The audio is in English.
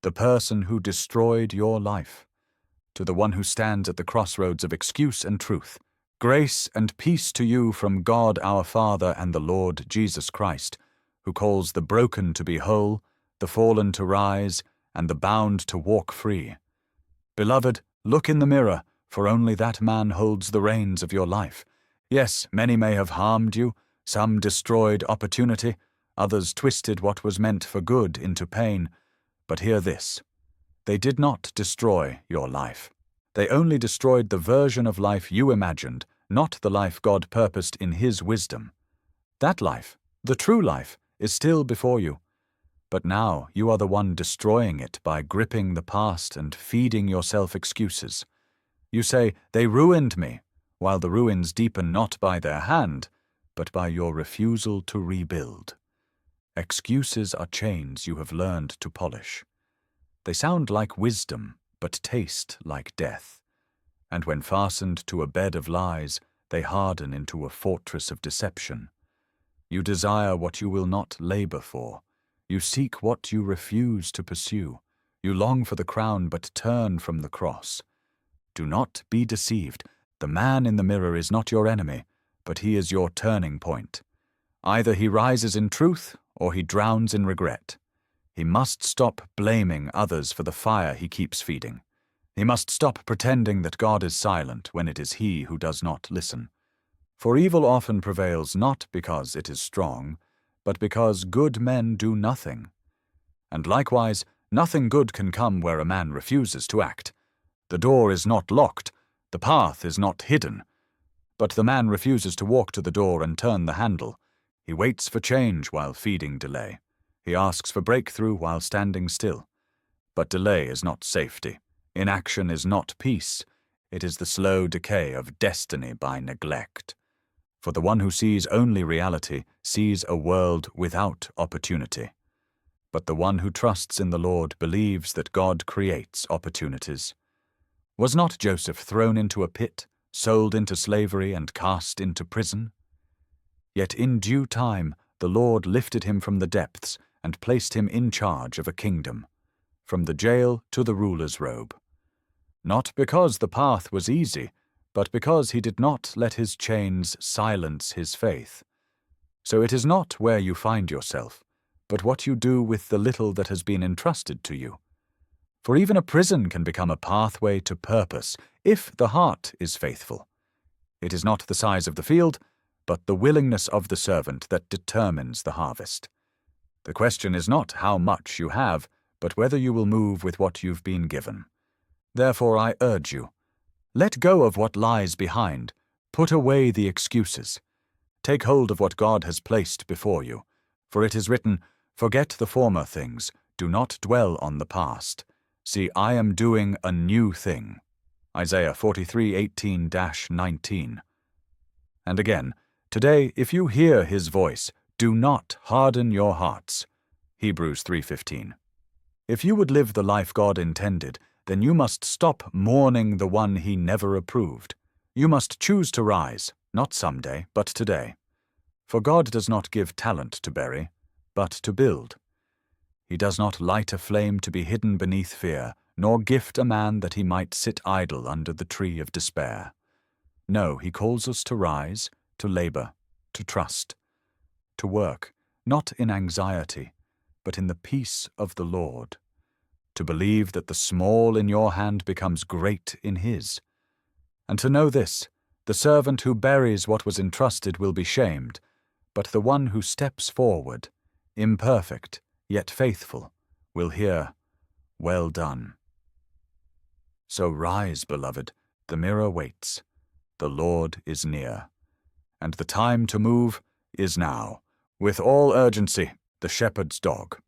the person who destroyed your life. To the one who stands at the crossroads of excuse and truth, grace and peace to you from God our Father and the Lord Jesus Christ, who calls the broken to be whole, the fallen to rise, and the bound to walk free. Beloved, look in the mirror, for only that man holds the reins of your life. Yes, many may have harmed you, some destroyed opportunity, others twisted what was meant for good into pain. But hear this: they did not destroy your life. They only destroyed the version of life you imagined, not the life God purposed in His wisdom. That life, the true life, is still before you. But now you are the one destroying it by gripping the past and feeding yourself excuses. You say, "They ruined me," while the ruins deepen not by their hand, but by your refusal to rebuild. Excuses are chains you have learned to polish. They sound like wisdom, but taste like death. And when fastened to a bed of lies, they harden into a fortress of deception. You desire what you will not labor for. You seek what you refuse to pursue. You long for the crown, but turn from the cross. Do not be deceived. The man in the mirror is not your enemy, but he is your turning point. Either he rises in truth, or he drowns in regret. He must stop blaming others for the fire he keeps feeding. He must stop pretending that God is silent when it is he who does not listen. For evil often prevails not because it is strong, but because good men do nothing. And likewise, nothing good can come where a man refuses to act. The door is not locked, the path is not hidden. But the man refuses to walk to the door and turn the handle. He waits for change while feeding delay. He asks for breakthrough while standing still. But delay is not safety. Inaction is not peace. It is the slow decay of destiny by neglect. For the one who sees only reality sees a world without opportunity. But the one who trusts in the Lord believes that God creates opportunities. Was not Joseph thrown into a pit, sold into slavery, and cast into prison? Yet in due time the Lord lifted him from the depths and placed him in charge of a kingdom, from the jail to the ruler's robe. Not because the path was easy, but because he did not let his chains silence his faith. So it is not where you find yourself, but what you do with the little that has been entrusted to you. For even a prison can become a pathway to purpose if the heart is faithful. It is not the size of the field, but the willingness of the servant that determines the harvest. The question is not how much you have, but whether you will move with what you've been given. Therefore I urge you, let go of what lies behind, put away the excuses. Take hold of what God has placed before you, for it is written, "Forget the former things, do not dwell on the past. See, I am doing a new thing." Isaiah 43:18-19. And again, today, if you hear His voice, do not harden your hearts. Hebrews 3:15. If you would live the life God intended, then you must stop mourning the one He never approved. You must choose to rise, not someday, but today. For God does not give talent to bury, but to build. He does not light a flame to be hidden beneath fear, nor gift a man that he might sit idle under the tree of despair. No, He calls us to rise, to labor, to trust, to work, not in anxiety, but in the peace of the Lord, to believe that the small in your hand becomes great in His, and to know this: the servant who buries what was entrusted will be shamed, but the one who steps forward, imperfect, yet faithful, will hear, "Well done." So rise, beloved, the mirror waits. The Lord is near. And the time to move is now. With all urgency, the shepherd's dog.